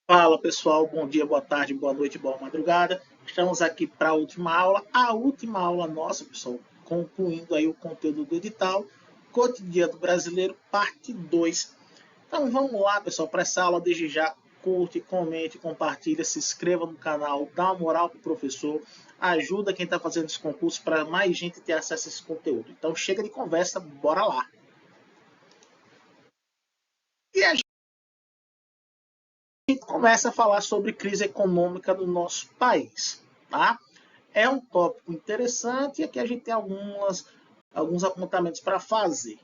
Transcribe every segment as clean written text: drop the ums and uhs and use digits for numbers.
Fala pessoal, bom dia, boa tarde, boa noite, boa madrugada. Estamos aqui para a última aula nossa, pessoal, concluindo aí o conteúdo do edital, Cotidiano Brasileiro, parte 2. Então vamos lá, pessoal, para essa aula desde já, curte, comente, compartilha, se inscreva no canal, dá uma moral pro professor, ajuda quem está fazendo esse concurso para mais gente ter acesso a esse conteúdo. Então chega de conversa, bora lá. E a gente começa a falar sobre crise econômica do nosso país, tá? É um tópico interessante e aqui a gente tem alguns apontamentos para fazer.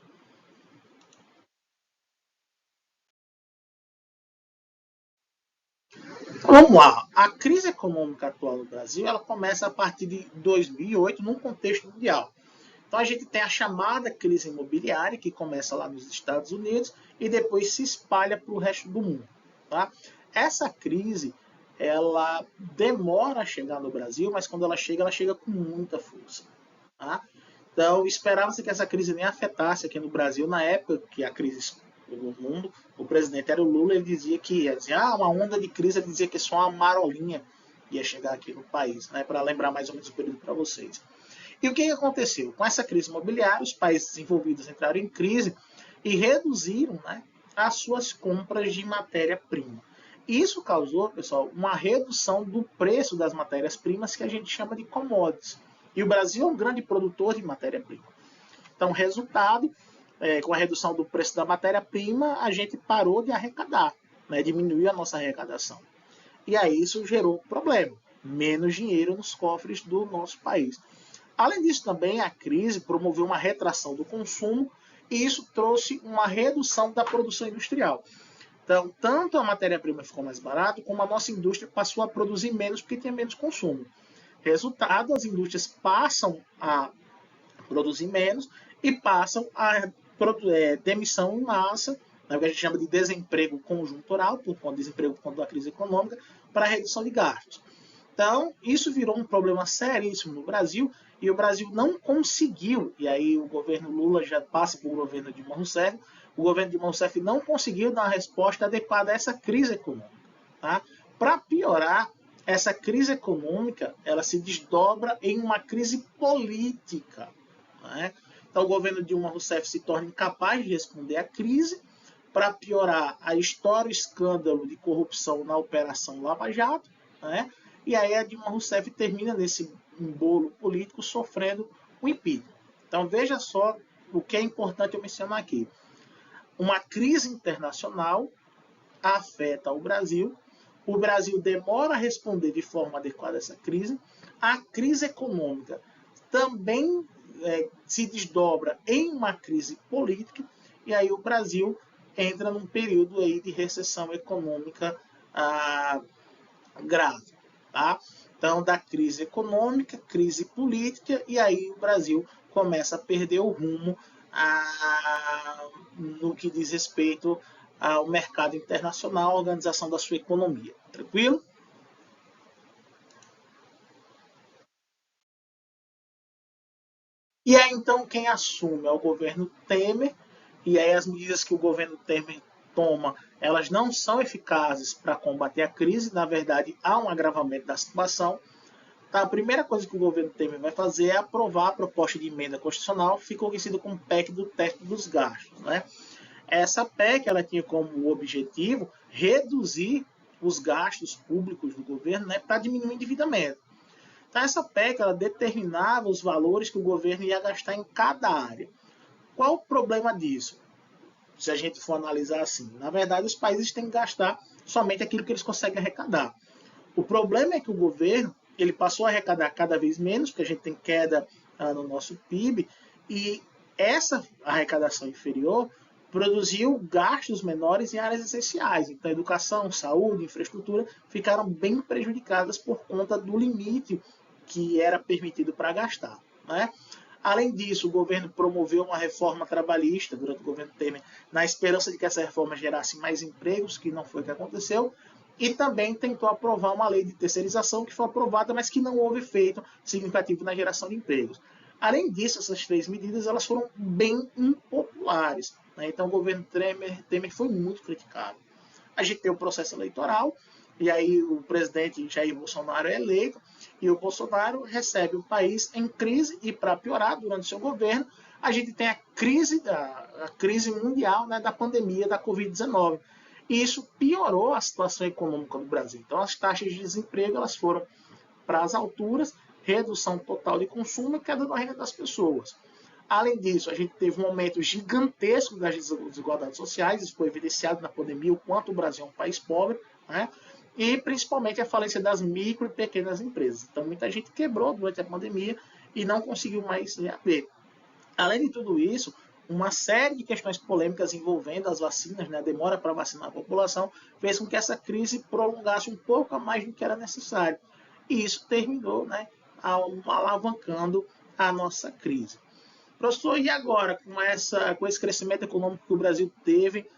Vamos lá. A crise econômica atual no Brasil ela começa a partir de 2008, num contexto mundial. Então a gente tem a chamada crise imobiliária, que começa lá nos Estados Unidos e depois se espalha para o resto do mundo. Tá? Essa crise ela demora a chegar no Brasil, mas quando ela chega com muita força. Tá? Então, esperava-se que essa crise nem afetasse aqui no Brasil. Na época que a crise no mundo, o presidente era o Lula, ele dizia que ia dizer, uma onda de crise, ele dizia que só uma marolinha ia chegar aqui no país, né, para lembrar mais ou menos o período para vocês. E o que aconteceu? Com essa crise imobiliária, os países desenvolvidos entraram em crise e reduziram, né, as suas compras de matéria-prima. Isso causou, pessoal, uma redução do preço das matérias-primas que a gente chama de commodities. E o Brasil é um grande produtor de matéria-prima. Então, resultado, com a redução do preço da matéria-prima, a gente parou de arrecadar, né, diminuiu a nossa arrecadação. E aí isso gerou um problema, menos dinheiro nos cofres do nosso país. Além disso, também a crise promoveu uma retração do consumo e isso trouxe uma redução da produção industrial. Então, tanto a matéria-prima ficou mais barata, como a nossa indústria passou a produzir menos porque tinha menos consumo. Resultado, as indústrias passam a produzir menos e passam a demissão em massa, né, o que a gente chama de desemprego conjuntural, por conta de desemprego por conta da crise econômica, para a redução de gastos. Então, isso virou um problema seríssimo no Brasil e o Brasil não conseguiu, e aí o governo Lula já passa para o governo Dilma Rousseff, o governo Dilma Rousseff não conseguiu dar uma resposta adequada a essa crise econômica. Tá? Para piorar, essa crise econômica ela se desdobra em uma crise política. Né? Então, o governo Dilma Rousseff se torna incapaz de responder à crise. Para piorar, a história, o escândalo de corrupção na Operação Lava Jato. Né? E aí a Dilma Rousseff termina nesse bolo político sofrendo o impeachment. Então, veja só o que é importante eu mencionar aqui. Uma crise internacional afeta o Brasil demora a responder de forma adequada a essa crise, a crise econômica também se desdobra em uma crise política, e aí o Brasil entra num período aí de recessão econômica grave. Tá? Então, da crise econômica, crise política, e aí o Brasil começa a perder o rumo no que diz respeito ao mercado internacional, à organização da sua economia. Tranquilo? E aí, então, quem assume é o governo Temer, e aí as medidas que o governo Temer toma, elas não são eficazes para combater a crise, na verdade, há um agravamento da situação. Tá, a primeira coisa que o governo Temer vai fazer é aprovar a proposta de emenda constitucional, que ficou conhecida como PEC do teto dos gastos. Né? Essa PEC ela tinha como objetivo reduzir os gastos públicos do governo, né, para diminuir o endividamento. Então, essa PEC ela determinava os valores que o governo ia gastar em cada área. Qual o problema disso? Se a gente for analisar assim, na verdade, os países têm que gastar somente aquilo que eles conseguem arrecadar. O problema é que o governo ele passou a arrecadar cada vez menos, porque a gente tem queda no nosso PIB, e essa arrecadação inferior produziu gastos menores em áreas essenciais. Então, educação, saúde, infraestrutura ficaram bem prejudicadas por conta do limite que era permitido para gastar. Né? Além disso, o governo promoveu uma reforma trabalhista durante o governo Temer, na esperança de que essa reforma gerasse mais empregos, que não foi o que aconteceu, e também tentou aprovar uma lei de terceirização que foi aprovada, mas que não houve efeito significativo na geração de empregos. Além disso, essas três medidas elas foram bem impopulares. Né? Então, o governo Temer foi muito criticado. A gente tem o processo eleitoral, e aí o presidente Jair Bolsonaro é eleito, e o Bolsonaro recebe o país em crise, e para piorar, durante seu governo, a gente tem a crise mundial, né, da pandemia da Covid-19. E isso piorou a situação econômica do Brasil. Então, as taxas de desemprego elas foram para as alturas, redução total de consumo e queda da renda das pessoas. Além disso, a gente teve um aumento gigantesco das desigualdades sociais, isso foi evidenciado na pandemia, o quanto o Brasil é um país pobre, né? E principalmente a falência das micro e pequenas empresas. Então, muita gente quebrou durante a pandemia e não conseguiu mais reaver. Além de tudo isso, uma série de questões polêmicas envolvendo as vacinas, né, a demora para vacinar a população, fez com que essa crise prolongasse um pouco a mais do que era necessário. E isso terminou, né, alavancando a nossa crise. Professor, e agora, com esse crescimento econômico que o Brasil teve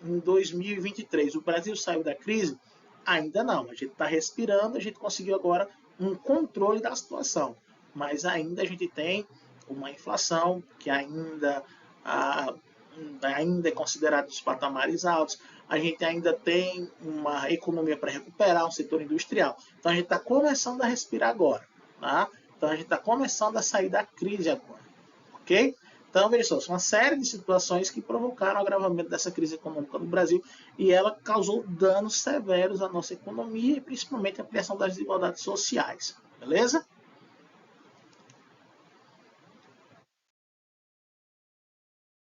em 2023, o Brasil saiu da crise? Ainda não. A gente está respirando, a gente conseguiu agora um controle da situação. Mas ainda a gente tem uma inflação que ainda é considerada dos patamares altos. A gente ainda tem uma economia para recuperar, um setor industrial. Então a gente está começando a respirar agora. Tá? Então a gente está começando a sair da crise agora. Ok? Então, veja só, são uma série de situações que provocaram o agravamento dessa crise econômica no Brasil e ela causou danos severos à nossa economia e principalmente a ampliação das desigualdades sociais. Beleza?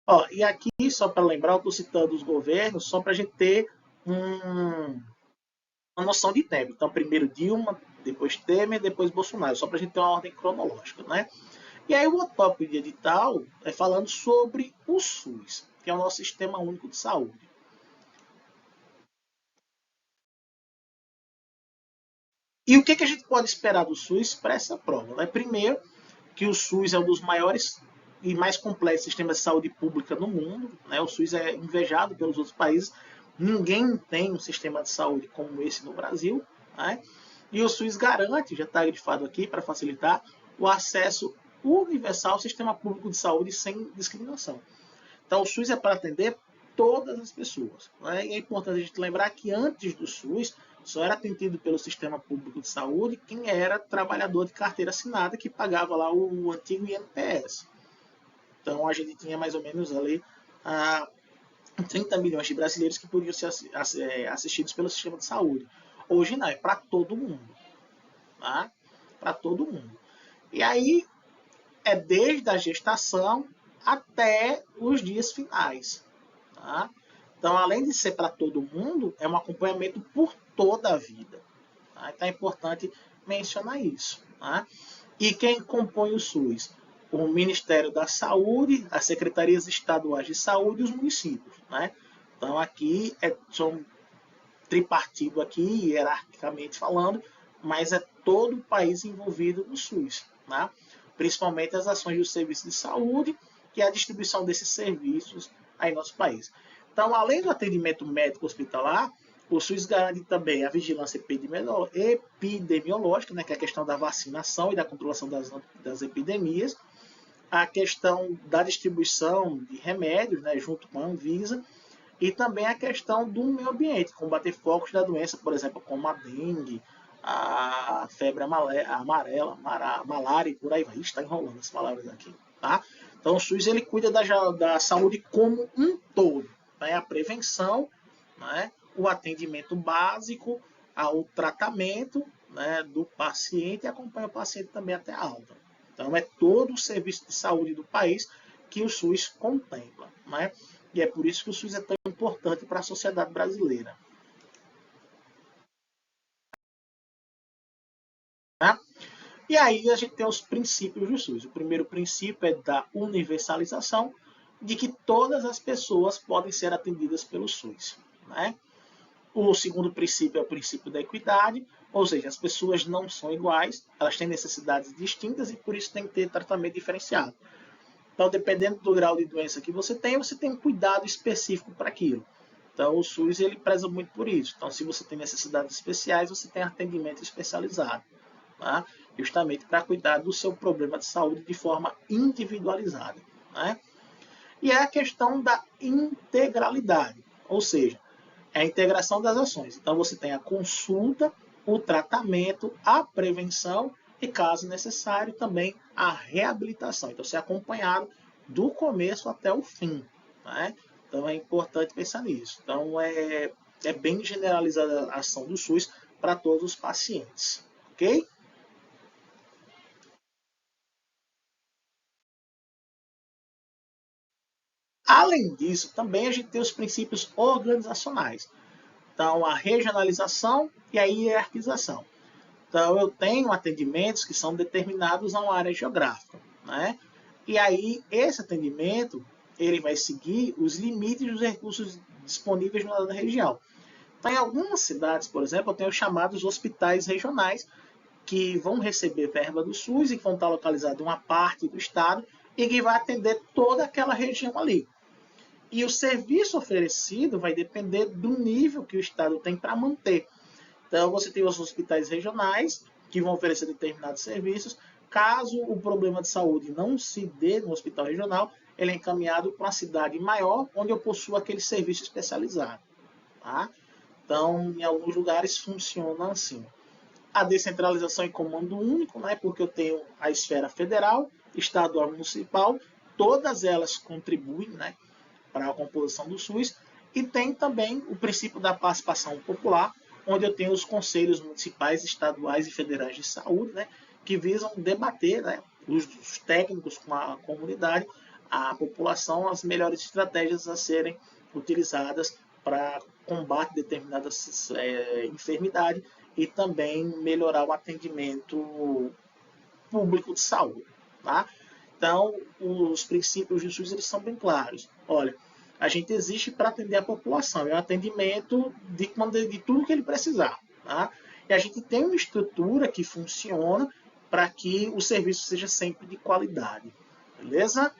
Ó, e aqui, só para lembrar, eu estou citando os governos, só para a gente ter uma noção de tempo. Então, primeiro Dilma, depois Temer, depois Bolsonaro, só para a gente ter uma ordem cronológica, né? E aí o outro tópico de edital é falando sobre o SUS, que é o nosso Sistema Único de Saúde. E o que a gente pode esperar do SUS para essa prova? Né? Primeiro, que o SUS é um dos maiores e mais complexos sistemas de saúde pública no mundo. Né? O SUS é invejado pelos outros países. Ninguém tem um sistema de saúde como esse no Brasil. Né? E o SUS garante, já está grifado aqui para facilitar, o acesso universal ao sistema público de saúde sem discriminação. Então, o SUS é para atender todas as pessoas. Né? E é importante a gente lembrar que antes do SUS, só era atendido pelo sistema público de saúde quem era trabalhador de carteira assinada, que pagava lá o antigo INPS. Então, a gente tinha mais ou menos ali 30 milhões de brasileiros que podiam ser assistidos pelo sistema de saúde. Hoje não, é para todo mundo. Tá? Para todo mundo. E aí, é desde a gestação até os dias finais. Tá? Então, além de ser para todo mundo, é um acompanhamento por toda a vida. Tá? Então, é importante mencionar isso. Tá? E quem compõe o SUS? O Ministério da Saúde, as secretarias estaduais de saúde e os municípios. Né? Então, aqui são tripartido aqui, hierarquicamente falando, mas é todo o país envolvido no SUS. Né? Principalmente as ações dos serviços de saúde e a distribuição desses serviços aí no nosso país. Então, além do atendimento médico hospitalar, o SUS garante também a vigilância epidemiológica, né, que é a questão da vacinação e da controlação das epidemias, a questão da distribuição de remédios, né, junto com a Anvisa, e também a questão do meio ambiente, combater focos da doença, por exemplo, como a dengue, a febre amarela, a malária e por aí vai. Está enrolando as palavras aqui. Tá? Então o SUS ele cuida da saúde como um todo. Né? A prevenção, né? O atendimento básico, o tratamento, né, do paciente e acompanha o paciente também até a alta. Então é todo o serviço de saúde do país que o SUS contempla. Né? E é por isso que o SUS é tão importante para a sociedade brasileira. Né? E aí a gente tem os princípios do SUS. O primeiro princípio é da universalização, de que todas as pessoas podem ser atendidas pelo SUS. Né? O segundo princípio é o princípio da equidade, ou seja, as pessoas não são iguais, elas têm necessidades distintas e por isso tem que ter tratamento diferenciado. Então, dependendo do grau de doença que você tem um cuidado específico para aquilo. Então, o SUS ele preza muito por isso. Então, se você tem necessidades especiais, você tem atendimento especializado. Tá? Justamente para cuidar do seu problema de saúde de forma individualizada. Né? E é a questão da integralidade, ou seja, É a integração das ações. Então, você tem a consulta, o tratamento, a prevenção e, caso necessário, também a reabilitação. Então, ser acompanhado do começo até o fim. Né? Então, é importante pensar nisso. Então, é bem generalizada a ação do SUS para todos os pacientes. Ok? Além disso, também a gente tem os princípios organizacionais. Então, a regionalização e a hierarquização. Então, eu tenho atendimentos que são determinados a uma área geográfica, né? E aí, esse atendimento, ele vai seguir os limites dos recursos disponíveis na região. Então, em algumas cidades, por exemplo, eu tenho chamados hospitais regionais, que vão receber verba do SUS e que vão estar localizados em uma parte do estado e que vai atender toda aquela região ali. E o serviço oferecido vai depender do nível que o estado tem para manter. Então, você tem os hospitais regionais, que vão oferecer determinados serviços. Caso o problema de saúde não se dê no hospital regional, ele é encaminhado para uma cidade maior, onde eu possuo aquele serviço especializado. Tá? Então, em alguns lugares funciona assim. A descentralização em comando único, né, porque eu tenho a esfera federal, estadual e municipal, todas elas contribuem, né, para a composição do SUS, e tem também o princípio da participação popular, onde eu tenho os conselhos municipais, estaduais e federais de saúde, né, que visam debater, né, os técnicos com a comunidade, a população, as melhores estratégias a serem utilizadas para combate de determinadas enfermidades e também melhorar o atendimento público de saúde. Tá? Então, os princípios de SUS eles são bem claros. Olha, a gente existe para atender a população, é um atendimento de tudo que ele precisar. Tá? E a gente tem uma estrutura que funciona para que o serviço seja sempre de qualidade. Beleza?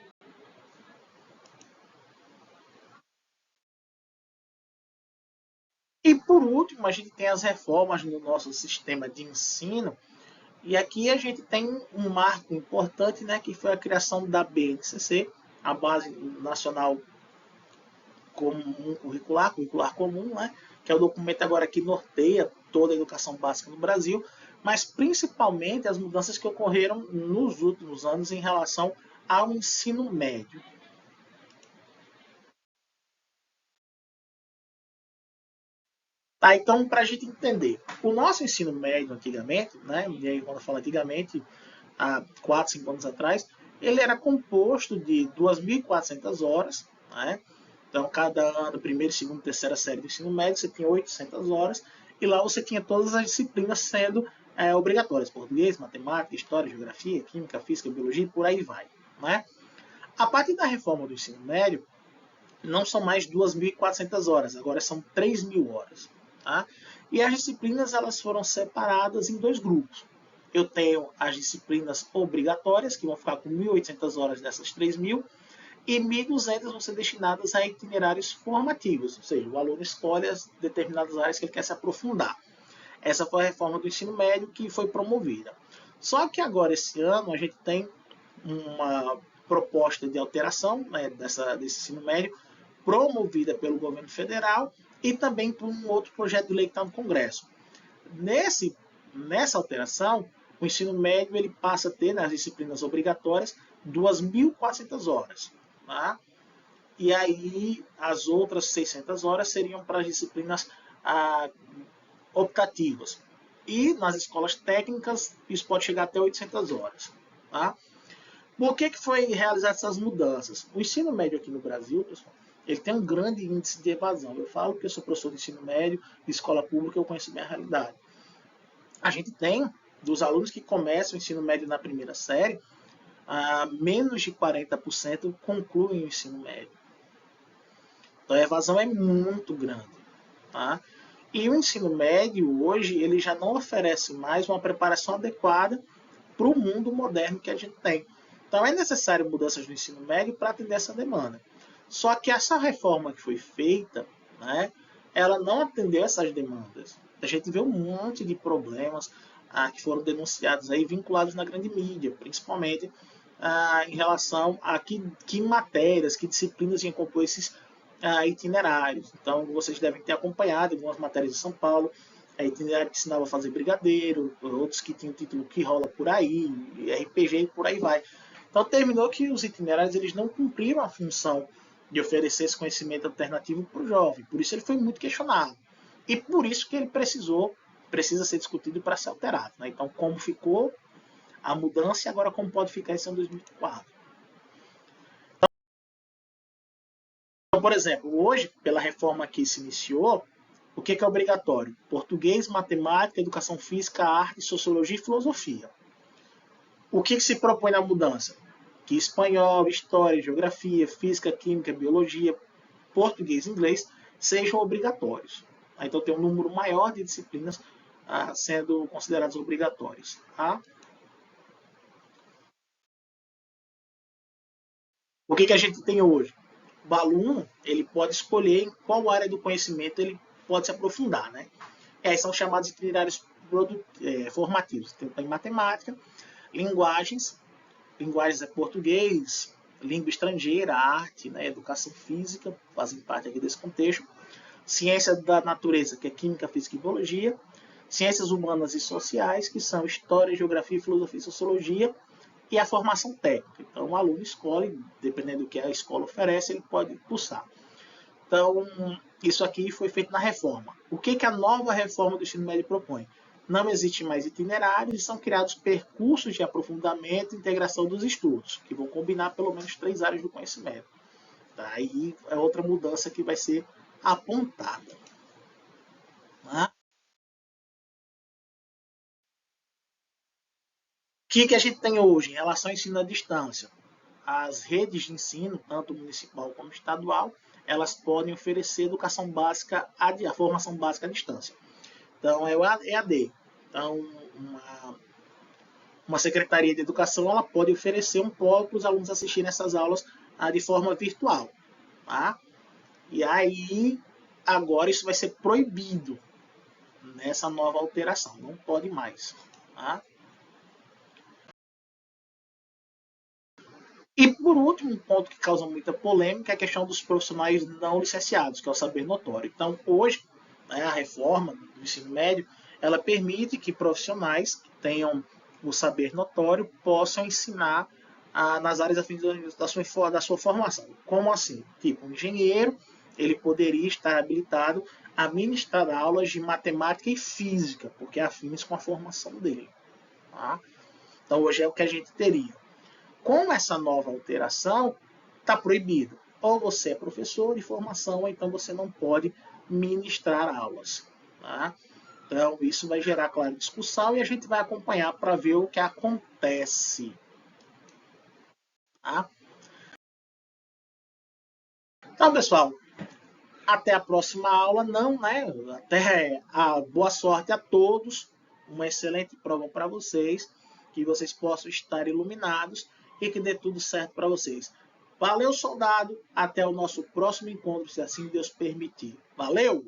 E por último, a gente tem as reformas no nosso sistema de ensino. E aqui a gente tem um marco importante, né, que foi a criação da BNCC, a Base Nacional Comum Curricular, curricular comum, né, que é o documento agora que norteia toda a educação básica no Brasil, mas principalmente as mudanças que ocorreram nos últimos anos em relação ao ensino médio. Tá, então, para a gente entender, o nosso ensino médio antigamente, né, e aí quando eu falo antigamente, há 4, 5 anos atrás, ele era composto de 2.400 horas, né? Então, cada ano, primeira, segunda, terceira série do ensino médio, você tinha 800 horas, e lá você tinha todas as disciplinas sendo obrigatórias, português, matemática, história, geografia, química, física, biologia, e por aí vai, né? A partir da reforma do ensino médio, não são mais 2.400 horas, agora são 3.000 horas. Tá? E as disciplinas elas foram separadas em dois grupos. Eu tenho as disciplinas obrigatórias, que vão ficar com 1.800 horas dessas 3.000, e 1.200 vão ser destinadas a itinerários formativos, ou seja, o aluno escolhe as determinadas áreas que ele quer se aprofundar. Essa foi a reforma do ensino médio que foi promovida. Só que agora, esse ano, a gente tem uma proposta de alteração, né, desse ensino médio, promovida pelo governo federal e também por um outro projeto de lei que está no Congresso. Nessa alteração, o ensino médio ele passa a ter nas disciplinas obrigatórias 2.400 horas. Tá? E aí as outras 600 horas seriam para as disciplinas optativas. E nas escolas técnicas isso pode chegar até 800 horas. Tá? Por que foi realizadas essas mudanças? O ensino médio aqui no Brasil, pessoal, ele tem um grande índice de evasão. Eu falo que eu sou professor de ensino médio, de escola pública, eu conheço bem a realidade. A gente tem, dos alunos que começam o ensino médio na primeira série, menos de 40% concluem o ensino médio. Então a evasão é muito grande. Tá? E o ensino médio, hoje, ele já não oferece mais uma preparação adequada para o mundo moderno que a gente tem. Então é necessário mudanças no ensino médio para atender essa demanda. Só que essa reforma que foi feita, né, ela não atendeu essas demandas. A gente vê um monte de problemas que foram denunciados aí, vinculados na grande mídia, principalmente em relação a que matérias, que disciplinas iam compor itinerários. Então, vocês devem ter acompanhado algumas matérias de São Paulo, itinerário que ensinava a fazer brigadeiro, outros que tinham título que rola por aí, RPG e por aí vai. Então, terminou que os itinerários eles não cumpriram a função de oferecer esse conhecimento alternativo para o jovem. Por isso ele foi muito questionado. E por isso que ele precisa ser discutido para ser alterado. Né? Então, como ficou a mudança e agora como pode ficar esse ano 2004. Então, por exemplo, hoje, pela reforma que se iniciou, o que é obrigatório? Português, matemática, educação física, arte, sociologia e filosofia. O que se propõe na mudança? Que espanhol, história, geografia, física, química, biologia, português e inglês sejam obrigatórios. Então tem um número maior de disciplinas sendo consideradas obrigatórias. Tá? O que a gente tem hoje? O aluno ele pode escolher em qual área do conhecimento ele pode se aprofundar. Né? E aí são chamados itinerários formativos. Tem matemática, linguagens é português, língua estrangeira, arte, né, educação física, fazem parte aqui desse contexto. Ciência da natureza, que é química, física e biologia. Ciências humanas e sociais, que são história, geografia, filosofia e sociologia. E a formação técnica. Então, o aluno escolhe, dependendo do que a escola oferece, ele pode cursar. Então, isso aqui foi feito na reforma. O que a nova reforma do ensino médio propõe? Não existe mais itinerários e são criados percursos de aprofundamento e integração dos estudos, que vão combinar pelo menos 3 áreas do conhecimento. Aí é outra mudança que vai ser apontada. Né? O que a gente tem hoje em relação ao ensino à distância? As redes de ensino, tanto municipal como estadual, elas podem oferecer educação básica, a formação básica à distância. Então, é o EAD. Então, uma secretaria de educação ela pode oferecer um polo para os alunos assistirem essas aulas de forma virtual. Tá? E aí, agora isso vai ser proibido nessa nova alteração. Não pode mais. Tá? E, por último, um ponto que causa muita polêmica é a questão dos profissionais não licenciados, que é o saber notório. Então, hoje, né, a reforma do ensino médio, ela permite que profissionais que tenham o saber notório possam ensinar nas áreas afins da sua formação. Como assim? Tipo, um engenheiro, ele poderia estar habilitado a ministrar aulas de matemática e física, porque é afins com a formação dele. Tá? Então, hoje é o que a gente teria. Com essa nova alteração, está proibido. Ou você é professor de formação, ou então você não pode ministrar aulas. Tá? Então, isso vai gerar, claro, discussão e a gente vai acompanhar para ver o que acontece. Tá? Então, pessoal, até a próxima aula. Não, né? Até a boa sorte a todos. Uma excelente prova para vocês. Que vocês possam estar iluminados e que dê tudo certo para vocês. Valeu, soldado. Até o nosso próximo encontro, se assim Deus permitir. Valeu!